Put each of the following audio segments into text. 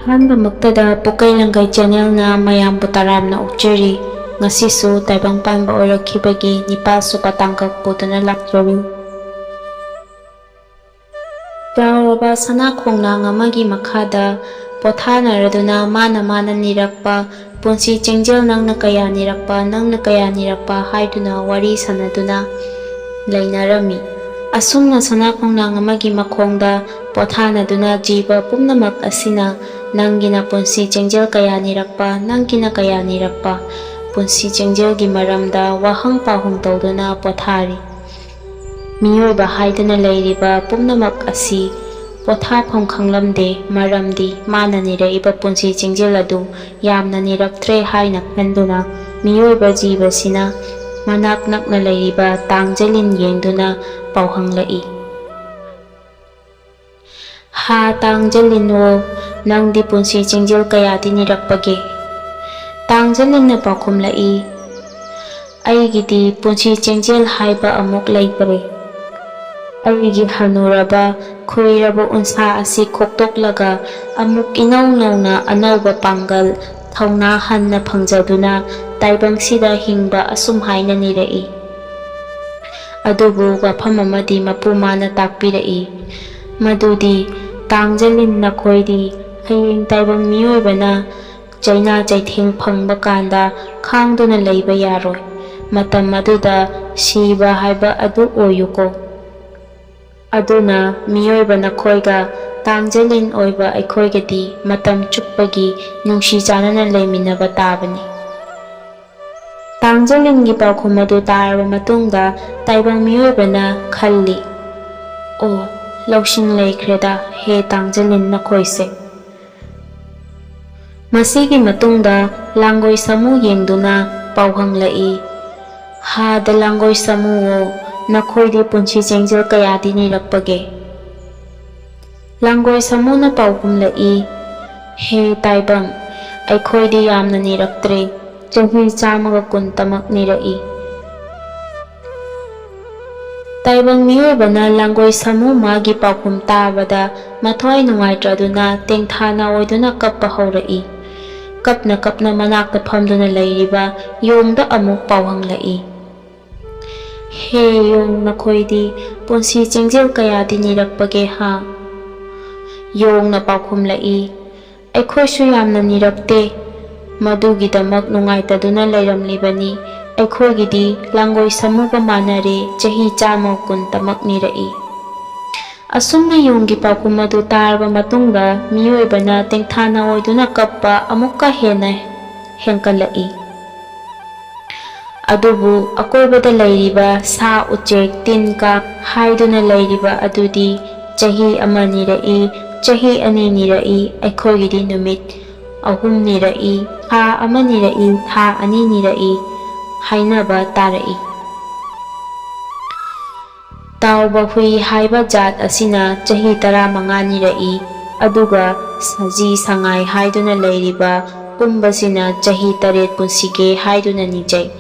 ꯑꯍꯥꯟꯕꯃꯛꯇꯗ ꯄꯨꯀꯩꯂꯪꯒꯩ ꯆꯦꯅꯦꯜꯅ ꯃꯌꯥꯝꯕꯨ ꯇꯔꯥꯝꯅ ꯑꯣꯛꯆꯔꯤ. ꯉꯁꯤꯁꯨ ꯇꯥꯏꯕꯪꯄꯥꯟꯕ ꯑꯣꯏꯔꯛꯈꯤꯕꯒꯤ ꯅꯤꯄꯥꯜꯁꯨꯕ ꯇꯥꯡꯀꯛ ꯄꯨꯗꯨꯅ ꯂꯥꯛꯆꯔꯤ. ꯆꯥꯎꯔꯕ ꯁꯅꯥꯈꯣꯡꯅꯥꯡ ꯑꯃꯒꯤ ꯃꯈꯥꯗ ꯄꯣꯊꯥꯅꯔꯗꯨꯅ ꯃꯥꯅ ꯅꯤꯔꯛꯄ ꯄꯨꯟꯁꯤ ꯆꯦꯡꯖꯦꯜ ꯅꯪꯅ ꯀꯌꯥ ꯅꯤꯔꯛꯄ ꯍꯥꯏꯗꯨꯅ ꯋꯥꯔꯤ ꯁꯥꯅꯗꯨꯅ ꯂꯩꯅꯔꯝꯃꯤ. ꯑꯁꯨꯝꯅ ꯁꯅꯥꯈꯣꯡꯅꯥꯡ ꯑꯃꯒꯤ ꯃꯈꯣꯡꯗ ꯄꯣꯊꯥꯅꯗꯨꯅ ꯖꯤꯕ ꯄꯨꯝꯅꯃꯛ ꯑꯁꯤꯅ ꯅꯪꯒꯤꯅ ꯄꯨꯟꯁꯤ ꯆꯦꯡꯖꯦꯜ kaya ꯅꯤꯔꯛꯄ ꯄꯨꯟꯁꯤ ꯆꯦꯡꯖꯦꯜꯒꯤ ꯃꯔꯝꯗ ꯋꯥꯍꯪ ꯄꯥꯎꯍꯪ ꯇꯧꯗꯨꯅ ꯄꯣꯊꯥꯔꯤ. ꯃꯤꯑꯣꯏꯕ ꯍꯥꯏꯗꯨꯅ ꯂꯩꯔꯤꯕ ꯄꯨꯝꯅꯃꯛ ꯑꯁꯤ ꯄꯣꯊꯥꯐꯝ ꯈꯪꯂꯝꯗꯦ, ꯃꯔꯝꯗꯤ ꯃꯥꯅ ꯅꯤꯔꯛꯏꯕ ꯄꯨꯟꯁꯤ ꯆꯦꯡꯖꯦꯜ ꯑꯗꯨ ꯌꯥꯝꯅ ꯅꯤꯔꯛꯇ꯭ꯔꯦ ꯍꯥꯏꯅ ꯈꯟꯗꯨꯅ ꯃꯤꯑꯣꯏꯕ ꯖꯤꯕꯁꯤꯅ ꯃꯅꯥꯛ ꯅꯛꯅ ꯂꯩꯔꯤꯕ ꯇꯥꯡꯖꯂꯤꯟ ꯌꯦꯡꯗꯨꯅ ꯄꯥꯎꯍꯪꯂꯛꯏ. ꯍꯥ ꯇꯥꯡꯖꯂꯤꯟꯋꯣ, ꯅꯪꯗꯤ ꯄꯨꯟꯁꯤ ꯆꯦꯡꯖꯦꯜ ꯀꯌꯥꯗꯤ ꯅꯤꯔꯛꯄꯒꯦ? ꯇꯥꯡꯖꯂꯤꯟꯅ ꯄꯥꯎꯈꯨꯝꯂꯛꯏ, ꯑꯩꯒꯤꯗꯤ ꯄꯨꯟꯁꯤ ꯆꯦꯡꯖꯦꯜ ꯍꯥꯏꯕ ꯑꯃꯨꯛ ꯂꯩꯇ꯭ꯔꯦ. ꯑꯩꯒꯤ ꯍꯟꯅꯨꯔꯕ ꯈꯨꯏꯔꯕ ꯎꯟꯁꯥ ꯑꯁꯤ ꯈꯣꯛꯇꯣꯛꯂꯒ ꯑꯃꯨꯛ ꯏꯅꯧ ꯅꯧꯅ ꯑꯅꯧꯕ ꯄꯥꯡꯒꯜ, ꯊꯧꯅꯥ ꯍꯟꯅ ꯐꯪꯖꯗꯨꯅ ꯇꯥꯏꯕꯪꯁꯤꯗ ꯍꯤꯡꯕ ꯑꯁꯨꯝ ꯍꯥꯏꯅ ꯅꯤꯔꯛꯏ. ꯑꯗꯨꯕꯨ ꯋꯥꯐꯝ ꯑꯃꯗꯤ ꯃꯄꯨ ꯃꯥꯅ ꯇꯥꯛꯄꯤꯔꯛꯏ, ꯃꯗꯨꯗꯤ ꯇꯥꯡꯖꯂꯤꯟ ꯅꯈꯣꯏꯗꯤ ꯍꯌꯦꯡ ꯇꯥꯏꯕꯪ ꯃꯤꯑꯣꯏꯕꯅ ꯆꯩꯅꯥ ꯆꯩꯊꯦꯡ ꯐꯪꯕ ꯀꯥꯟꯗ ꯈꯥꯡꯗꯨꯅ ꯂꯩꯕ ꯌꯥꯔꯣꯏ. ꯃꯇꯝ ꯑꯗꯨꯗ ꯁꯤꯕ ꯍꯥꯏꯕ ꯑꯗꯨ ꯑꯣꯏꯌꯨꯀꯣ. ꯑꯗꯨꯅ ꯃꯤꯑꯣꯏꯕ ꯅꯈꯣꯏꯒ ꯇꯥꯡꯖꯂꯤꯟ ꯑꯣꯏꯕ ꯑꯩꯈꯣꯏꯒꯗꯤ ꯃꯇꯝ ꯆꯨꯞꯄꯒꯤ ꯅꯨꯡꯁꯤ ꯆꯥꯟꯅꯅ ꯂꯩꯃꯤꯟꯅꯕ ꯇꯥꯕꯅꯤ. ꯇꯥꯡꯖꯂꯤꯟꯒꯤ ꯄꯥꯎꯈꯨꯝ ꯑꯗꯨ ꯇꯥꯔꯕ ꯃꯇꯨꯡꯗ ꯇꯥꯏꯕꯪ ꯃꯤꯑꯣꯏꯕꯅ ꯈꯜꯂꯤ, ꯑꯣ, ꯂꯧꯁꯤꯡ ꯂꯩꯈ꯭ꯔꯦꯗ ꯍꯦ ꯇꯥꯡꯖꯂꯤꯟ ꯅꯈꯣꯏꯁꯦ. ꯃꯁꯤꯒꯤ ꯃꯇꯨꯡꯗ ꯂꯥꯡꯒꯣꯏ ꯁꯥꯃꯨ ꯌꯦꯡꯗꯨꯅ ꯄꯥꯎꯍꯪꯂꯛꯏ, ꯍꯥꯗ ꯂꯥꯡꯒꯣꯏ ꯁꯥꯃꯨꯋꯣ, ꯅꯈꯣꯏꯗꯤ ꯄꯨꯟꯁꯤ ꯆꯦꯡꯖꯦꯜ ꯀꯌꯥꯗꯤ ꯅꯤꯔꯛꯄꯒꯦ? ꯂꯥꯡꯒꯣꯏ ꯁꯥꯃꯨꯅ ꯄꯥꯎꯈꯨꯝꯂꯛꯏ, ꯍꯦ ꯇꯥꯏꯕꯪ, ꯑꯩꯈꯣꯏꯗꯤ ꯌꯥꯝꯅ ꯅꯤꯔꯛꯇ꯭ꯔꯦ, ꯆꯍꯤ 120ꯇꯃꯛ ꯅꯤꯔꯛꯏ. ꯇꯥꯏꯕꯪ ꯃꯤꯑꯣꯏꯕꯅ ꯂꯥꯡꯒꯣꯏ ꯁꯥꯃꯨ ꯃꯥꯒꯤ ꯄꯥꯎꯈꯨꯝ ꯇꯥꯕꯗ ꯃꯊ꯭ꯋꯥꯏ ꯅꯨꯡꯉꯥꯏꯇ꯭ꯔꯗꯨꯅ ꯇꯦꯡꯊꯥꯅ ꯑꯣꯏꯗꯨꯅ ꯀꯞꯄ ꯍꯧꯔꯛꯏ. ꯀꯞꯅ ꯃꯅꯥꯛꯇ ꯐꯝꯗꯨꯅ ꯂꯩꯔꯤꯕ ꯌꯣꯡꯗ ꯑꯃꯨꯛ ꯄꯥꯎꯍꯪꯂꯛꯏ, ꯍꯦ ꯌꯣꯡ, ꯅꯈꯣꯏꯗꯤ ꯄꯨꯟꯁꯤ ꯆꯦꯡꯖꯦꯜ ꯀꯌꯥꯗꯤ ꯅꯤꯔꯛꯄꯒꯦ ꯍꯥ? ꯌꯣꯡꯅ ꯄꯥꯎꯈꯨꯝꯂꯛꯏ, ꯑꯩꯈꯣꯏꯁꯨ ꯌꯥꯝꯅ ꯅꯤꯔꯛꯇꯦ, ꯃꯗꯨꯒꯤꯗꯃꯛ ꯅꯨꯡꯉꯥꯏꯇꯗꯨꯅ ꯂꯩꯔꯝꯂꯤꯕꯅꯤ. ꯑꯩꯈꯣꯏꯒꯤꯗꯤ ꯂꯥꯡꯒꯣꯏ ꯁꯥꯃꯨꯒ ꯃꯥꯟꯅꯔꯦ, ꯆꯍꯤ 120ꯇꯃꯛ ꯅꯤꯔꯛꯏ. ꯑꯁꯨꯝꯅ ꯌꯣꯡꯒꯤ ꯄꯥꯎꯈꯨꯝ ꯑꯗꯨ ꯇꯥꯔꯕ ꯃꯇꯨꯡꯗ ꯃꯤꯑꯣꯏꯕꯅ ꯇꯦꯡꯊꯥꯅ ꯑꯣꯏꯗꯨꯅ ꯀꯞꯄ ꯑꯃꯨꯛꯀ ꯍꯦꯟꯅ ꯍꯦꯟꯀꯠꯂꯛꯏ. ꯑꯗꯨꯕꯨ ꯑꯀꯣꯏꯕꯗ ꯂꯩꯔꯤꯕ ꯁꯥ ꯎꯆꯦꯛ ꯇꯤꯟ ꯀꯥꯡ ꯍꯥꯏꯗꯨꯅ ꯂꯩꯔꯤꯕ ꯑꯗꯨꯗꯤ ꯆꯍꯤ 1 ꯅꯤꯔꯛꯏ, ꯆꯍꯤ 2 ꯅꯤꯔꯛꯏ, ꯑꯩꯈꯣꯏꯒꯤꯗꯤ ꯅꯨꯃꯤꯠ 3 ꯅꯤꯔꯛꯏ, ꯊꯥ 1 ꯅꯤꯔꯛꯏ, ꯊꯥ 2 ꯅꯤꯔꯛꯏ ꯍꯥꯏꯅꯕ ꯇꯥꯔꯛꯏ. ꯇꯥꯎꯕ ꯍꯨꯏ ꯍꯥꯏꯕ ꯖꯥꯠ ꯑꯁꯤꯅ ꯆꯍꯤ 15 ꯅꯤꯔꯛꯏ, ꯑꯗꯨꯒ ꯁꯖꯤ ꯁꯉꯥꯏ ꯍꯥꯏꯗꯨꯅ ꯂꯩꯔꯤꯕ ꯄꯨꯝꯕꯁꯤꯅ ꯆꯍꯤ 8 ꯄꯨꯟꯁꯤꯒꯦ ꯍꯥꯏꯗꯨꯅ ꯅꯤꯖꯩ.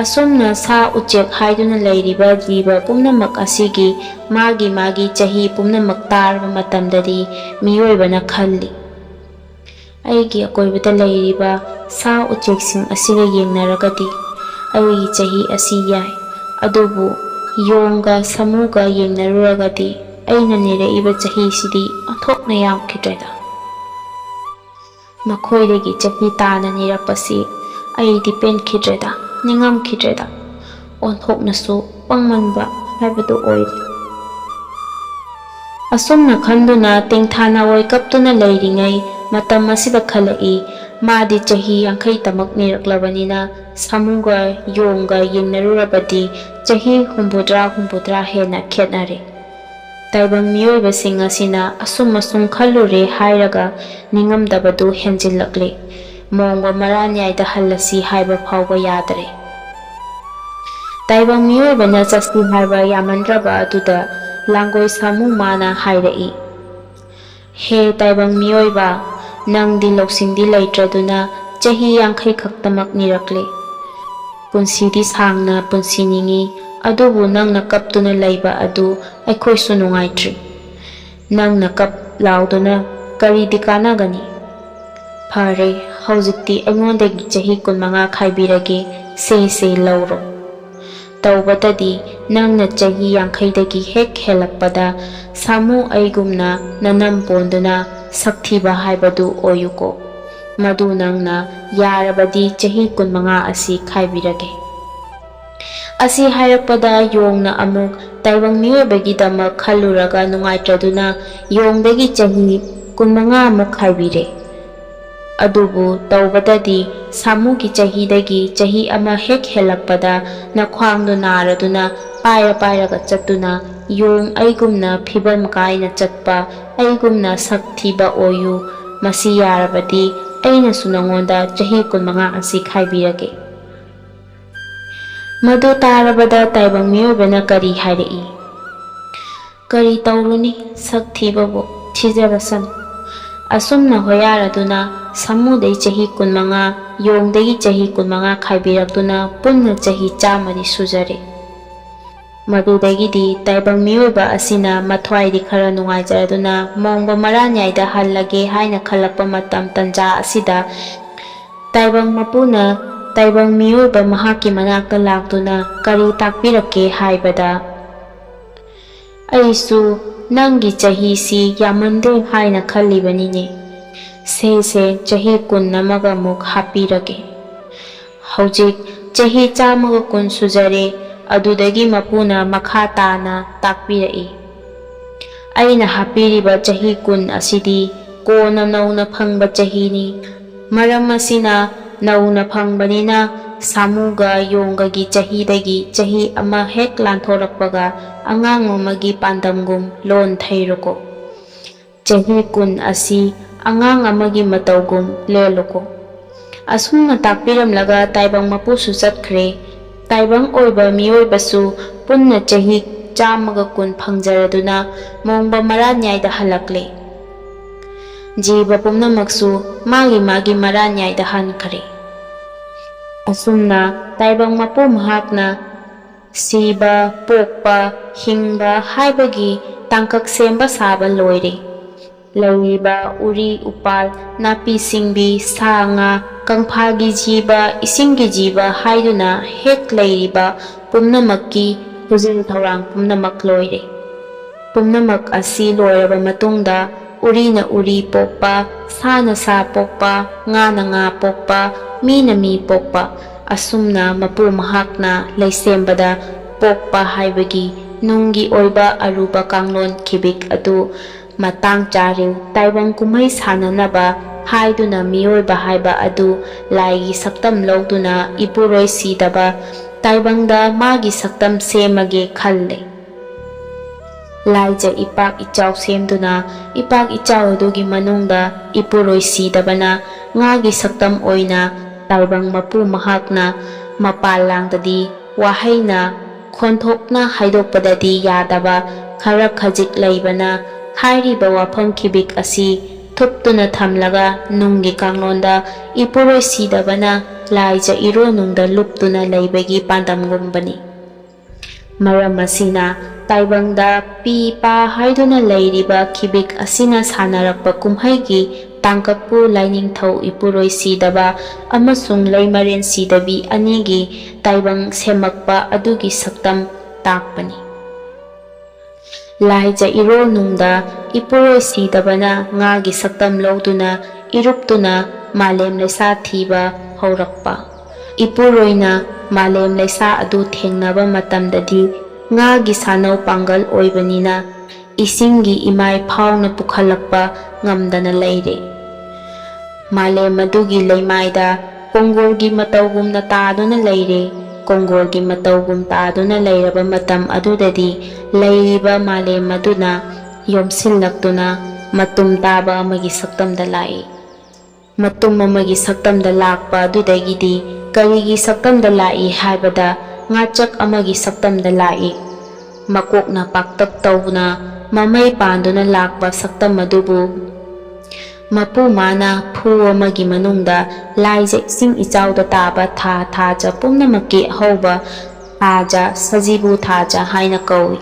ꯑꯁꯨꯝꯅ ꯁꯥ ꯎꯆꯦꯛ ꯍꯥꯏꯗꯨꯅ ꯂꯩꯔꯤꯕ ꯖꯤꯕ ꯄꯨꯝꯅꯃꯛ ꯑꯁꯤꯒꯤ ꯃꯥꯒꯤ ꯆꯍꯤ ꯄꯨꯝꯅꯃꯛ ꯇꯥꯔꯕ ꯃꯇꯝꯗꯗꯤ ꯃꯤꯑꯣꯏꯕꯅ ꯈꯜꯂꯤ, ꯑꯩꯒꯤ ꯑꯀꯣꯏꯕꯗ ꯂꯩꯔꯤꯕ ꯁꯥ ꯎꯆꯦꯛꯁꯤꯡ ꯑꯁꯤꯒ ꯌꯦꯡꯅꯔꯒꯗꯤ ꯑꯩꯒꯤ ꯆꯍꯤ ꯑꯁꯤ ꯌꯥꯏ, ꯑꯗꯨꯕꯨ ꯌꯣꯡꯒ ꯁꯥꯃꯨꯒ ꯌꯦꯡꯅꯔꯨꯔꯒꯗꯤ ꯑꯩꯅ ꯅꯤꯔꯛꯏꯕ ꯆꯍꯤꯁꯤꯗꯤ ꯑꯣꯟꯊꯣꯛꯅ ꯌꯥꯝꯈꯤꯗ꯭ꯔꯦꯗ. ꯃꯈꯣꯏꯗꯒꯤ ꯆꯍꯤ ꯇꯥꯅ ꯅꯤꯔꯛꯄꯁꯤ ꯑꯩꯗꯤ ꯄꯦꯟꯈꯤꯗ꯭ꯔꯦꯗ, ꯅꯤꯡꯉꯝꯈꯤꯗ꯭ꯔꯦꯗ, ꯑꯣꯟꯊꯣꯛꯅꯁꯨ ꯄꯪꯃꯟꯕ ꯍꯥꯏꯕꯗꯨ ꯑꯣꯏꯔꯦ. ꯑꯁꯨꯝꯅ ꯈꯟꯗꯨꯅ ꯇꯦꯡꯊꯥꯅ ꯑꯣꯏ ꯀꯞꯇꯨꯅ ꯂꯩꯔꯤꯉꯩ ꯃꯇꯝ ꯑꯁꯤꯗ ꯈꯜꯂꯛꯏ, ꯃꯥꯗꯤ ꯆꯍꯤ 50ꯇꯃꯛ ꯅꯤꯔꯛꯂꯕꯅꯤꯅ ꯁꯥꯃꯨꯒ ꯌꯣꯡꯒ ꯌꯦꯡꯅꯔꯨꯔꯕꯗꯤ ꯆꯍꯤ 60 ꯍꯦꯟꯅ ꯈꯦꯠꯅꯔꯦ. ꯇꯥꯏꯕꯪ ꯃꯤꯑꯣꯏꯕꯁꯤꯡ ꯑꯁꯤꯅ ꯑꯁꯨꯝ ꯈꯜꯂꯨꯔꯦ ꯍꯥꯏꯔꯒ ꯅꯤꯡꯉꯝꯗꯕꯗꯨ ꯍꯦꯟꯖꯤꯜꯂꯛꯂꯦ. ꯃꯣꯡꯕ ꯃꯔꯥꯟꯌꯥꯏꯗ ꯍꯜꯂꯁꯤ ꯍꯥꯏꯕ ꯐꯥꯎꯕ ꯌꯥꯗ꯭ꯔꯦ. ꯇꯥꯏꯕꯪ ꯃꯤꯑꯣꯏꯕꯅ ꯆꯠꯁꯤ ꯍꯥꯏꯕ ꯌꯥꯃꯟꯗ꯭ꯔꯕ ꯑꯗꯨꯗ ꯂꯥꯡꯒꯣꯏ ꯁꯥꯃꯨ ꯃꯥꯅ ꯍꯥꯏꯔꯛꯏ, ꯍꯦ ꯇꯥꯏꯕꯪ ꯃꯤꯑꯣꯏꯕ, ꯅꯪꯗꯤ ꯂꯧꯁꯤꯡꯗꯤ ꯂꯩꯇ꯭ꯔꯗꯨꯅ ꯆꯍꯤ 50ꯈꯛꯇꯃꯛ ꯅꯤꯔꯛꯂꯦ. ꯄꯨꯟꯁꯤꯗꯤ ꯁꯥꯡꯅ ꯄꯨꯟꯁꯤꯅꯤꯡꯉꯤ, ꯑꯗꯨꯕꯨ ꯅꯪꯅ ꯀꯞꯇꯨꯅ ꯂꯩꯕ ꯑꯗꯨ ꯑꯩꯈꯣꯏꯁꯨ ꯅꯨꯡꯉꯥꯏꯇ꯭ꯔꯤ. ꯅꯪꯅ ꯀꯞ ꯂꯥꯎꯗꯨꯅ ꯀꯔꯤꯗꯤ ꯀꯥꯟꯅꯒꯅꯤ? ꯐꯔꯦ, ꯍꯧꯖꯤꯛꯇꯤ ꯑꯩꯉꯣꯟꯗꯒꯤ ꯆꯍꯤ 15 ꯈꯥꯏꯕꯤꯔꯒꯦ, ꯁꯦ ꯂꯧꯔꯣ꯫ ꯇꯧꯕꯇꯗꯤ ꯅꯪꯅ ꯆꯍꯤ 50ꯗꯒꯤ ꯍꯦꯛ ꯍꯦꯜꯂꯛꯄꯗ ꯁꯥꯃꯨ ꯑꯩꯒꯨꯝꯅ ꯅꯅꯝ ꯄꯣꯟꯗꯨꯅ ꯁꯛꯊꯤꯕ ꯍꯥꯏꯕꯗꯨ ꯑꯣꯏꯌꯨꯀꯣ꯫ ꯃꯗꯨ ꯅꯪꯅ ꯌꯥꯔꯕꯗꯤ ꯆꯍꯤ 15 ꯑꯁꯤ ꯈꯥꯏꯕꯤꯔꯒꯦ꯫ ꯑꯁꯤ ꯍꯥꯏꯔꯛꯄꯗ ꯌꯣꯡꯅ ꯑꯃꯨꯛ ꯇꯥꯏꯕꯪ ꯃꯤꯑꯣꯏꯕꯒꯤꯗꯃꯛ ꯈꯜꯂꯨꯔꯒ ꯅꯨꯡꯉꯥꯏꯇ꯭ꯔꯗꯨꯅ ꯌꯣꯡꯗꯒꯤ ꯆꯍꯤ 15 ꯑꯃꯨꯛ ꯈꯥꯏꯕꯤꯔꯦ꯫ ꯑꯗꯨꯕꯨ ꯇꯧꯕꯇꯗꯤ ꯁꯥꯃꯨꯒꯤ ꯆꯍꯤꯗꯒꯤ ꯆꯍꯤ 1 ꯍꯦꯛ ꯍꯦꯜꯂꯛꯄꯗ ꯅꯈ꯭ꯋꯥꯡꯗꯨ ꯅꯥꯔꯗꯨꯅ ꯄꯥꯏꯔꯒ ꯆꯠꯇꯨꯅ ꯌꯣꯡ ꯑꯩꯒꯨꯝꯅ ꯐꯤꯕꯝ ꯀꯥꯏꯅ ꯆꯠꯄ, ꯑꯩꯒꯨꯝꯅ ꯁꯛ ꯊꯤꯕ ꯑꯣꯏꯌꯨ꯫ ꯃꯁꯤ ꯌꯥꯔꯕꯗꯤ ꯑꯩꯅꯁꯨ ꯅꯉꯣꯟꯗ ꯆꯍꯤ 15 ꯑꯁꯤ ꯈꯥꯏꯕꯤꯔꯒꯦ꯫ ꯃꯗꯨ ꯇꯥꯔꯕꯗ ꯇꯥꯏꯕꯪ ꯃꯤꯑꯣꯏꯕꯅ ꯀꯔꯤ ꯍꯥꯏꯔꯛꯏ? ꯀꯔꯤ ꯇꯧꯔꯨꯅꯤ, ꯁꯛ ꯊꯤꯕꯕꯨ ꯊꯤꯖꯔꯁꯅꯨ꯫ ꯑꯁꯨꯝꯅ ꯍꯣꯌꯥꯔꯗꯨꯅ ꯁꯥꯃꯨꯗꯩ ꯆꯍꯤ 15, ꯌꯣꯡꯗꯒꯤ ꯆꯍꯤ 15 ꯈꯥꯏꯕꯤꯔꯛꯇꯨꯅ ꯄꯨꯟꯅ ꯆꯍꯤ 100ꯗꯤ ꯁꯨꯖꯔꯦ꯫ ꯃꯗꯨꯗꯒꯤꯗꯤ ꯇꯥꯏꯕꯪ ꯃꯤꯑꯣꯏꯕ ꯑꯁꯤꯅ ꯃꯊ꯭ꯋꯥꯏꯗꯤ ꯈꯔ ꯅꯨꯡꯉꯥꯏꯖꯔꯗꯨꯅ ꯃꯣꯡꯕ ꯃꯔꯥꯟꯌꯥꯏꯗ ꯍꯜꯂꯒꯦ ꯍꯥꯏꯅ ꯈꯜꯂꯛꯄ ꯃꯇꯝ ꯇꯥꯟꯖꯥ ꯑꯁꯤꯗ ꯇꯥꯏꯕꯪ ꯃꯄꯨꯅ ꯇꯥꯏꯕꯪ ꯃꯤꯑꯣꯏꯕ ꯃꯍꯥꯛꯀꯤ ꯃꯅꯥꯛꯇ ꯂꯥꯛꯇꯨꯅ ꯀꯔꯤ ꯇꯥꯛꯄꯤꯔꯛꯀꯦ ꯍꯥꯏꯕꯗ, ꯑꯩꯁꯨ ꯅꯪꯒꯤ ꯆꯍꯤꯁꯤ ꯌꯥꯝꯃꯟꯗꯦ ꯍꯥꯏꯅ ꯈꯜꯂꯤꯕꯅꯤꯅꯦ꯫ ꯁꯦ ꯆꯍꯤ 10 ꯑꯃꯨꯛ ꯍꯥꯞꯄꯤꯔꯒꯦ꯫ ꯍꯧꯖꯤꯛ ꯆꯍꯤ 110 ꯁꯨꯖꯔꯦ꯫ ꯑꯗꯨꯗꯒꯤ ꯃꯄꯨꯅ ꯃꯈꯥ ꯇꯥꯅ ꯇꯥꯛꯄꯤꯔꯛꯏ, ꯑꯩꯅ ꯍꯥꯞꯄꯤꯔꯤꯕ ꯆꯍꯤ 10 ꯑꯁꯤꯗꯤ ꯀꯣꯟꯅ ꯅꯧꯅ ꯐꯪꯕ ꯆꯍꯤꯅꯤ꯫ ꯃꯔꯝ ꯑꯁꯤꯅ ꯅꯧꯅ ꯐꯪꯕꯅꯤꯅ ꯁꯥꯃꯨꯒ ꯌꯣꯡꯒꯒꯤ ꯆꯍꯤꯗꯒꯤ ꯆꯍꯤ 1 ꯍꯦꯛ ꯂꯥꯟꯊꯣꯔꯛꯄꯒ ꯑꯉꯥꯡ ꯑꯃꯒꯤ ꯄꯥꯟꯗꯝꯒꯨꯝ ꯂꯣꯟ ꯊꯩꯔꯣꯀꯣ꯫ ꯆꯍꯤ 10 ꯑꯁꯤ ꯑꯉꯥꯡ ꯑꯃꯒꯤ ꯃꯇꯧꯒꯨꯝ ꯂꯦꯜꯂꯨꯀꯣ꯫ ꯑꯁꯨꯝꯅ ꯇꯥꯛꯄꯤꯔꯝꯂꯒ ꯇꯥꯏꯕꯪ ꯃꯄꯨꯁꯨ ꯆꯠꯈ꯭ꯔꯦ꯫ ꯇꯥꯏꯕꯪ ꯑꯣꯏꯕ ꯃꯤꯑꯣꯏꯕꯁꯨ ꯄꯨꯟꯅ ꯆꯍꯤ 110 ꯐꯪꯖꯔꯗꯨꯅ ꯃꯣꯡꯕ ꯃꯔꯥꯟꯌꯥꯏꯗ ꯍꯜꯂꯛꯂꯦ꯫ ꯖꯤꯕ ꯄꯨꯝꯅꯃꯛꯁꯨ ꯃꯥꯒꯤ ꯃꯔꯥꯟꯌꯥꯏꯗ ꯍꯟꯈ꯭ꯔꯦ꯫ ꯑꯁꯨꯝꯅ ꯇꯥꯏꯕꯪ ꯃꯄꯨ ꯃꯍꯥꯛꯅ ꯁꯤꯕ, ꯄꯣꯛꯄ, ꯍꯤꯡꯕ ꯍꯥꯏꯕꯒꯤ ꯇꯥꯡꯀꯛ ꯁꯦꯝꯕ ꯁꯥꯕ ꯂꯣꯏꯔꯦ꯫ ꯂꯩꯔꯤꯕ ꯎꯔꯤ ꯎꯄꯥꯜ, ꯅꯥꯄꯤ ꯁꯤꯡꯕꯤ, ꯁꯥ ꯉꯥ, ꯀꯪꯐꯥꯜꯒꯤ ꯖꯤꯕ, ꯏꯁꯤꯡꯒꯤ ꯖꯤꯕ ꯍꯥꯏꯗꯨꯅ ꯍꯦꯛ ꯂꯩꯔꯤꯕ ꯄꯨꯝꯅꯃꯛꯀꯤ ꯊꯧꯖꯤꯜ ꯊꯧꯔꯥꯡ ꯄꯨꯝꯅꯃꯛ ꯂꯣꯏꯔꯦ꯫ ꯄꯨꯝꯅꯃꯛ ꯑꯁꯤ ꯂꯣꯏꯔꯕ ꯃꯇꯨꯡꯗ ꯎꯔꯤꯅ ꯎꯔꯤ ꯄꯣꯛꯄ, ꯁꯥꯅ ꯁꯥ ꯄꯣꯛꯄ, ꯉꯥꯅ ꯉꯥ ꯄꯣꯛꯄ, ꯃꯤꯅ ꯃꯤ ꯄꯣꯛꯄ, ꯑꯁꯨꯝꯅ ꯃꯄꯨ ꯃꯍꯥꯛꯅ ꯂꯩꯁꯦꯝꯕꯗ ꯄꯣꯛꯄ ꯍꯥꯏꯕꯒꯤ ꯅꯨꯡꯒꯤ ꯑꯣꯏꯕ ꯑꯔꯨꯕ ꯀꯥꯡꯂꯣꯟ ꯈꯤꯕꯤꯛ ꯑꯗꯨ ꯃꯇꯥꯡ ꯆꯥꯔꯦ ꯇꯥꯏꯕꯪ ꯀꯨꯝꯍꯩ ꯁꯥꯟꯅꯅꯕ ꯍꯥꯏꯗꯨꯅ ꯃꯤꯑꯣꯏꯕ ꯍꯥꯏꯕ ꯑꯗꯨ ꯂꯥꯏꯒꯤ ꯁꯛꯇꯝ ꯂꯧꯗꯨꯅ ꯏꯄꯨꯔꯣꯏ ꯁꯤꯗꯕ ꯇꯥꯏꯕꯪꯗ ꯃꯥꯒꯤ ꯁꯛꯇꯝ ꯁꯦꯝꯃꯒꯦ ꯈꯜꯂꯦ꯫ ꯂꯥꯏꯖ ꯏꯄꯥꯛ ꯏꯆꯥꯎ ꯁꯦꯝꯗꯨꯅ ꯏꯄꯥꯛ ꯏꯆꯥꯎ ꯑꯗꯨꯒꯤ ꯃꯅꯨꯡꯗ ꯏꯄꯨꯔꯣꯏ ꯁꯤꯗꯕꯅ ꯉꯥꯒꯤ ꯁꯛꯇꯝ ꯑꯣꯏꯅ ꯇꯥꯏꯕꯪ ꯃꯄꯨ ꯃꯍꯥꯛꯅ ꯃꯄꯥꯟꯂꯥꯡꯗꯗꯤ ꯋꯥꯍꯩꯅ ꯈꯣꯟꯊꯣꯛꯅ ꯍꯥꯏꯗꯣꯛꯄꯗꯗꯤ ꯌꯥꯗꯕ ꯈꯔ ꯈꯖꯤꯛ ꯂꯩꯕꯅ ꯍꯥꯏꯔꯤꯕ ꯋꯥꯐꯝ ꯈꯤꯕꯤꯛ ꯑꯁꯤ ꯊꯨꯞꯇꯨꯅ ꯊꯝꯂꯒ ꯅꯨꯡꯒꯤ ꯀꯥꯡꯂꯣꯟꯗ ꯏꯄꯨꯔꯣꯏ ꯁꯤꯗꯕꯅ ꯂꯥꯏꯖ ꯏꯔꯣꯟꯅꯨꯡꯗ ꯂꯨꯞꯇꯨꯅ ꯂꯩꯕꯒꯤ ꯄꯥꯟꯗꯝꯒꯨꯝꯕꯅꯤ꯫ ꯃꯔꯝ ꯑꯁꯤꯅ ꯇꯥꯏꯕꯪꯗ ꯄꯤ ꯄꯥ ꯍꯥꯏꯗꯨꯅ ꯂꯩꯔꯤꯕ ꯈꯤꯕꯤꯛ ꯑꯁꯤꯅ ꯁꯥꯟꯅꯔꯛꯄ ꯀꯨꯝꯍꯩꯒꯤ ꯇꯥꯡꯀꯛꯄꯨ ꯂꯥꯏꯅꯤꯡꯊꯧ ꯏꯄꯨꯔꯣꯏ ꯁꯤꯗꯕ ꯑꯃꯁꯨꯡ ꯂꯩꯃꯔꯦꯟ ꯁꯤꯗꯕꯤ ꯑꯅꯤꯒꯤ ꯇꯥꯏꯕꯪ ꯁꯦꯝꯃꯛꯄ ꯑꯗꯨꯒꯤ ꯁꯛꯇꯝ ꯇꯥꯛꯄꯅꯤ꯫ ꯂꯥꯏꯖ ꯏꯔꯣꯜꯅꯨꯡꯗ ꯏꯄꯨꯔꯣꯏ ꯁꯤꯗꯕꯅ ꯉꯥꯒꯤ ꯁꯛꯇꯝ ꯂꯧꯗꯨꯅ ꯏꯔꯨꯞꯇꯨꯅ ꯃꯥꯂꯦꯝ ꯂꯩꯁꯥ ꯊꯤꯕ ꯍꯧꯔꯛꯄ꯫ ꯏꯄꯨꯔꯣꯏꯅ ꯃꯥꯂꯦꯝ ꯂꯩꯁꯥ ꯑꯗꯨ ꯊꯦꯡꯅꯕ ꯃꯇꯝꯗꯗꯤ ꯉꯥꯒꯤ ꯁꯥꯅꯧ ꯄꯥꯡꯒꯜ ꯑꯣꯏꯕꯅꯤꯅ ꯏꯁꯤꯡꯒꯤ ꯏꯃꯥꯏ ꯐꯥꯎꯅ ꯄꯨꯈꯠꯂꯛꯄ ꯉꯝꯗꯅ ꯂꯩꯔꯦ꯫ ꯃꯥꯂꯦꯝ ꯑꯗꯨꯒꯤ ꯂꯩꯃꯥꯏꯗ ꯀꯣꯡꯒꯣꯜꯒꯤ ꯃꯇꯧꯒꯨꯝꯅ ꯇꯥꯗꯨꯅ ꯂꯩꯔꯦ꯫ ꯀꯣꯡꯒꯣꯜꯒꯤ ꯃꯇꯧꯒꯨꯝ ꯇꯥꯗꯨꯅ ꯂꯩꯔꯕ ꯃꯇꯝ ꯑꯗꯨꯗꯗꯤ ꯂꯩꯔꯤꯕ ꯃꯥꯂꯦꯝ ꯑꯗꯨꯅ ꯌꯣꯝꯁꯤꯜꯂꯛꯇꯨꯅ ꯃꯇꯨꯝ ꯇꯥꯕ ꯑꯃꯒꯤ ꯁꯛꯇꯝꯗ ꯂꯥꯛꯏ꯫ ꯃꯇꯨꯝ ꯑꯃꯒꯤ ꯁꯛꯇꯝꯗ ꯂꯥꯛꯄ ꯑꯗꯨꯗꯒꯤꯗꯤ ꯀꯔꯤꯒꯤ ꯁꯛꯇꯝꯗ ꯂꯥꯛꯏ ꯍꯥꯏꯕꯗ ꯉꯥꯆꯛ ꯑꯃꯒꯤ ꯁꯛꯇꯝꯗ ꯂꯥꯛꯏ꯫ ꯃꯀꯣꯛꯅ ꯄꯥꯛꯇꯛ ꯇꯧꯅ ꯃꯃꯩ ꯄꯥꯟꯗꯨꯅ ꯂꯥꯛꯄ ꯁꯛꯇꯝ ꯑꯗꯨꯕꯨ ꯃꯄꯨ ꯃꯥꯅ ꯐꯨ ꯑꯃꯒꯤ ꯃꯅꯨꯡꯗ ꯂꯥꯏꯖ ꯏꯁꯤꯡ ꯏꯆꯥꯎꯗ ꯇꯥꯕ ꯊꯥ ꯊꯥꯖ ꯄꯨꯝꯅꯃꯛꯀꯤ ꯑꯍꯧꯕ ꯊꯥꯖ ꯁꯖꯤꯕꯨ ꯊꯥꯖ ꯍꯥꯏꯅ ꯀꯧꯏ꯫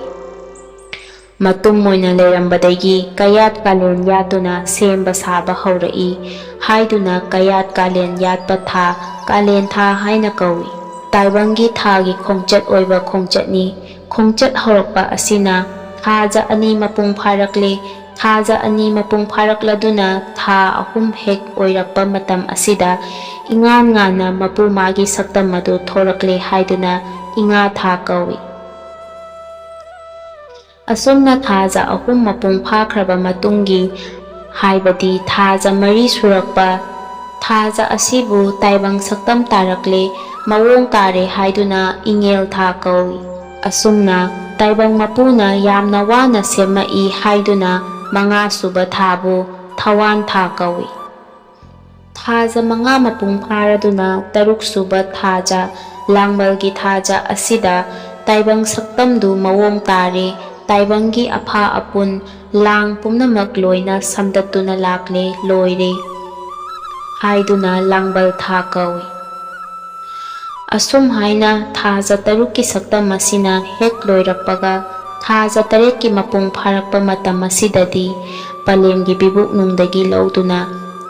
Matum moina lerambadagi kayat kalen yatuna semba saba haurai haiduna kayat kalen yatpa tha kalen tha haina kawi taibangi thagi khongchat oiba khongchatni khongchat haurakpa asina thaja ani mapung pharakle thaja ani mapung pharakladuna tha ahum hek oirakpa matam asida ingan ngana mapu magi saktam madu thorakle haiduna inga tha kawi Asomna thaja ahum mapung phakraba matungi haibadi thaja mari surakpa thaja asibu taibang saktam tarakle mawong tare haiduna ingel tha kawi asumna taibang mapuna yamna wana semai haiduna manga suba thabu thawan tha kawi thaja manga mapung pharaduna taruk suba thaja langmalgi thaja asida taibang saktamdu mawong tare Taibangi apha apun lang pumnamak loina samdatuna lakle loire haiduna langbal tha kawi asum haina thaja taruki saktam masina hek loirakpaga thaja tarekki mapung pharakpa matam asidadi palemgi bibuk nungdagi lauduna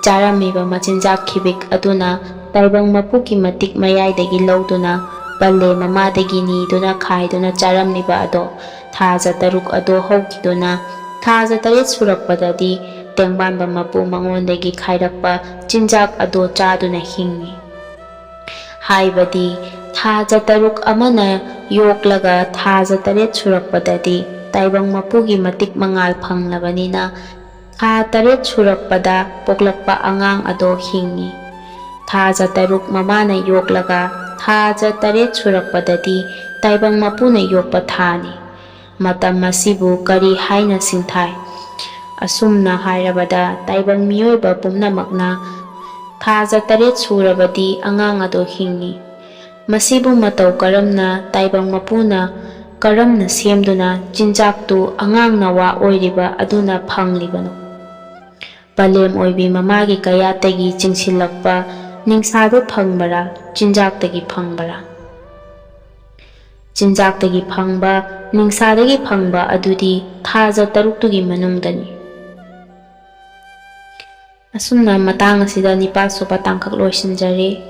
charamiba machinjak khibik aduna taibang mapuki matik mayaidagi lauduna palle mamadagi niduna khaiduna charamniba ado thaja taruk ado hokiduna thaja taret surakpadadi tengbanba mapu mangondagi khairakpa chinjak ado chaduna hingi haibadi thaja taruk amana yoklaga thaja taret surakpadadi taibang mapugi matik mangal phanglabanina tha taret surakpada poklakpa angang ado hingi thaja taruk mamana yoklaga thaja taret surakpadadi taibang mapuna yokpa thani matam masibu kari haina singthai asumna hairabada taibang miyoiba pumnamakna thaja taret surabadi angang ado hingi masibu matau karamna taibang mapuna karamna semduna chinjaktu angang nawa oiriba aduna phanglibano palem oibi mamagi kayatagi chingsilakpa ningsadu phangbara chinjaktagi phangbara Chinjaktagi phangba ningsadagi phangba adudi thaja taruktugi manungdani asumna matang asida nipa suba tangkak loisinjare